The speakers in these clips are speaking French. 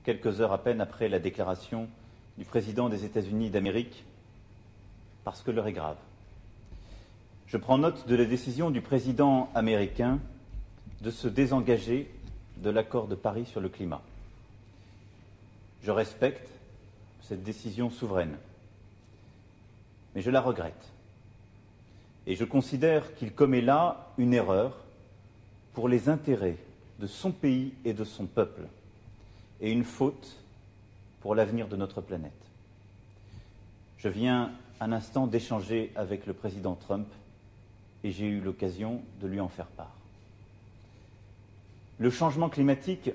quelques heures à peine après la déclaration du président des États-Unis d'Amérique, parce que l'heure est grave. Je prends note de la décision du président américain de se désengager de l'accord de Paris sur le climat. Je respecte cette décision souveraine, mais je la regrette. Et je considère qu'il commet là une erreur pour les intérêts de son pays et de son peuple, et une faute pour l'avenir de notre planète. Je viens un instant d'échanger avec le président Trump et j'ai eu l'occasion de lui en faire part. Le changement climatique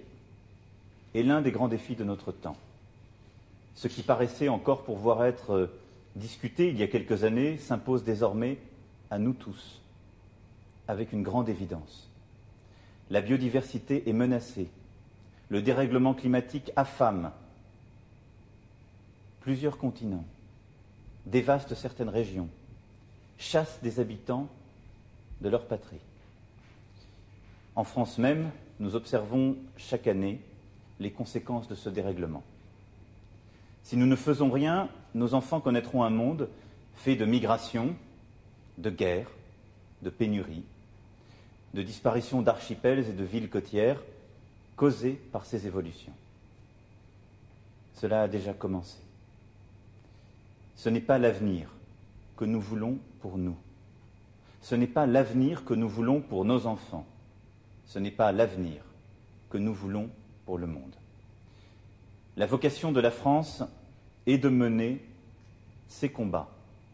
est l'un des grands défis de notre temps. Ce qui paraissait encore pouvoir être discuté il y a quelques années s'impose désormais à nous tous, avec une grande évidence. La biodiversité est menacée. Le dérèglement climatique affame plusieurs continents, dévaste certaines régions, chasse des habitants de leur patrie. En France même, nous observons chaque année les conséquences de ce dérèglement. Si nous ne faisons rien, nos enfants connaîtront un monde fait de migration, de guerres, de pénuries, de disparition d'archipels et de villes côtières causées par ces évolutions. Cela a déjà commencé. Ce n'est pas l'avenir que nous voulons pour nous. Ce n'est pas l'avenir que nous voulons pour nos enfants. Ce n'est pas l'avenir que nous voulons pour le monde. La vocation de la France est de mener ces combats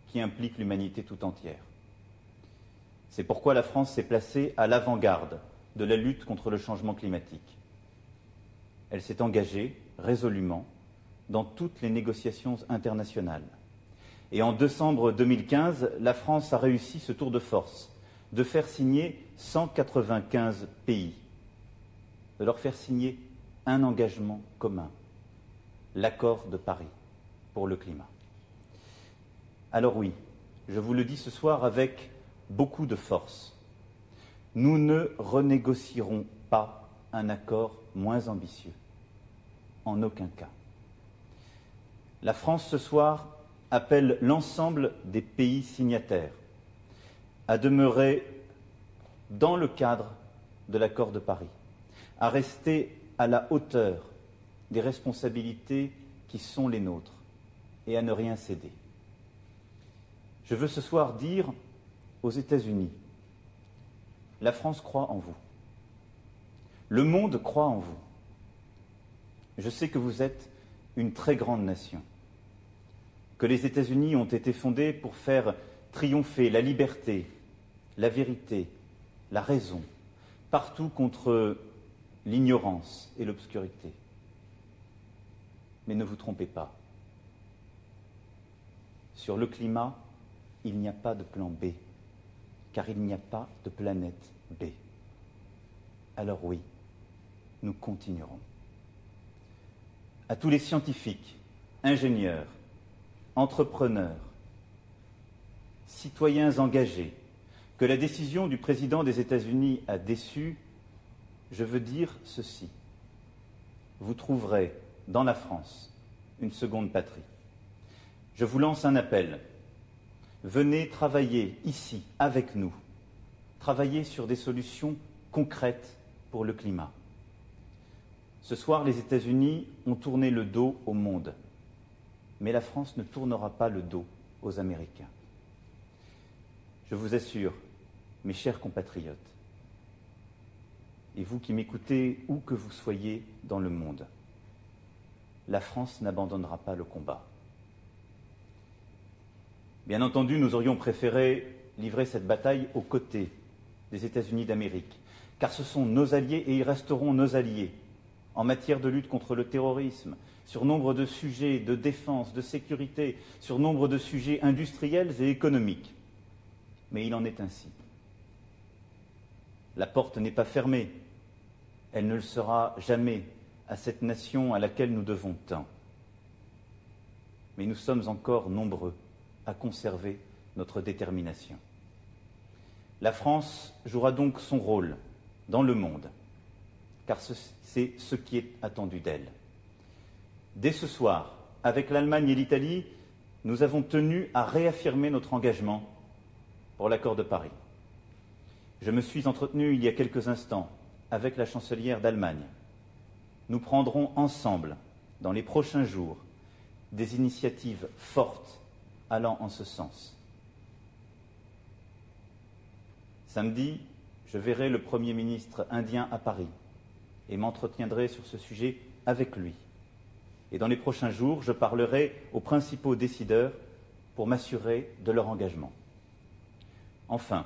qui impliquent l'humanité tout entière. C'est pourquoi la France s'est placée à l'avant-garde de la lutte contre le changement climatique. Elle s'est engagée résolument dans toutes les négociations internationales. Et en décembre 2015, la France a réussi ce tour de force, de faire signer 195 pays, de leur faire signer un engagement commun, l'accord de Paris pour le climat. Alors oui, je vous le dis ce soir avec beaucoup de force, nous ne renégocierons pas un accord moins ambitieux, en aucun cas. La France ce soir appelle l'ensemble des pays signataires à demeurer dans le cadre de l'accord de Paris, à rester à la hauteur des responsabilités qui sont les nôtres et à ne rien céder. Je veux ce soir dire aux États-Unis, la France croit en vous. Le monde croit en vous. Je sais que vous êtes une très grande nation, que les États-Unis ont été fondés pour faire triompher la liberté, la vérité, la raison, partout contre l'ignorance et l'obscurité. Mais ne vous trompez pas. Sur le climat, il n'y a pas de plan B, car il n'y a pas de planète B. Alors oui, nous continuerons. À tous les scientifiques, ingénieurs, entrepreneurs, citoyens engagés, que la décision du président des États-Unis a déçus, je veux dire ceci. Vous trouverez dans la France une seconde patrie. Je vous lance un appel. Venez travailler ici, avec nous, travailler sur des solutions concrètes pour le climat. Ce soir, les États-Unis ont tourné le dos au monde, mais la France ne tournera pas le dos aux Américains. Je vous assure, mes chers compatriotes, et vous qui m'écoutez où que vous soyez dans le monde, la France n'abandonnera pas le combat. Bien entendu, nous aurions préféré livrer cette bataille aux côtés des États-Unis d'Amérique, car ce sont nos alliés et ils resteront nos alliés en matière de lutte contre le terrorisme, sur nombre de sujets de défense, de sécurité, sur nombre de sujets industriels et économiques. Mais il en est ainsi. La porte n'est pas fermée. Elle ne le sera jamais à cette nation à laquelle nous devons tant. Mais nous sommes encore nombreux à conserver notre détermination. La France jouera donc son rôle dans le monde, car c'est ce qui est attendu d'elle. Dès ce soir, avec l'Allemagne et l'Italie, nous avons tenu à réaffirmer notre engagement pour l'accord de Paris. Je me suis entretenu il y a quelques instants avec la chancelière d'Allemagne. Nous prendrons ensemble, dans les prochains jours, des initiatives fortes allant en ce sens. Samedi, je verrai le Premier ministre indien à Paris et m'entretiendrai sur ce sujet avec lui. Et dans les prochains jours, je parlerai aux principaux décideurs pour m'assurer de leur engagement. Enfin,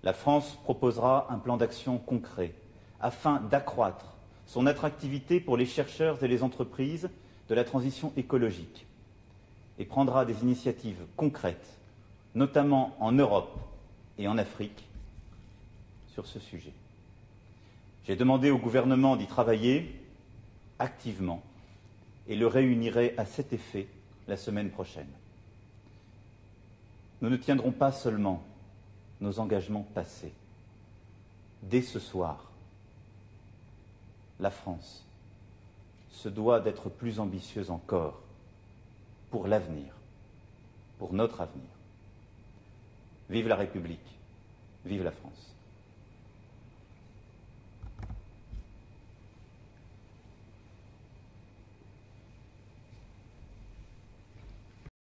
la France proposera un plan d'action concret afin d'accroître son attractivité pour les chercheurs et les entreprises de la transition écologique et prendra des initiatives concrètes, notamment en Europe et en Afrique, sur ce sujet. J'ai demandé au gouvernement d'y travailler activement et le réunirai à cet effet la semaine prochaine. Nous ne tiendrons pas seulement nos engagements passés. Dès ce soir, la France se doit d'être plus ambitieuse encore pour l'avenir, pour notre avenir. Vive la République, vive la France.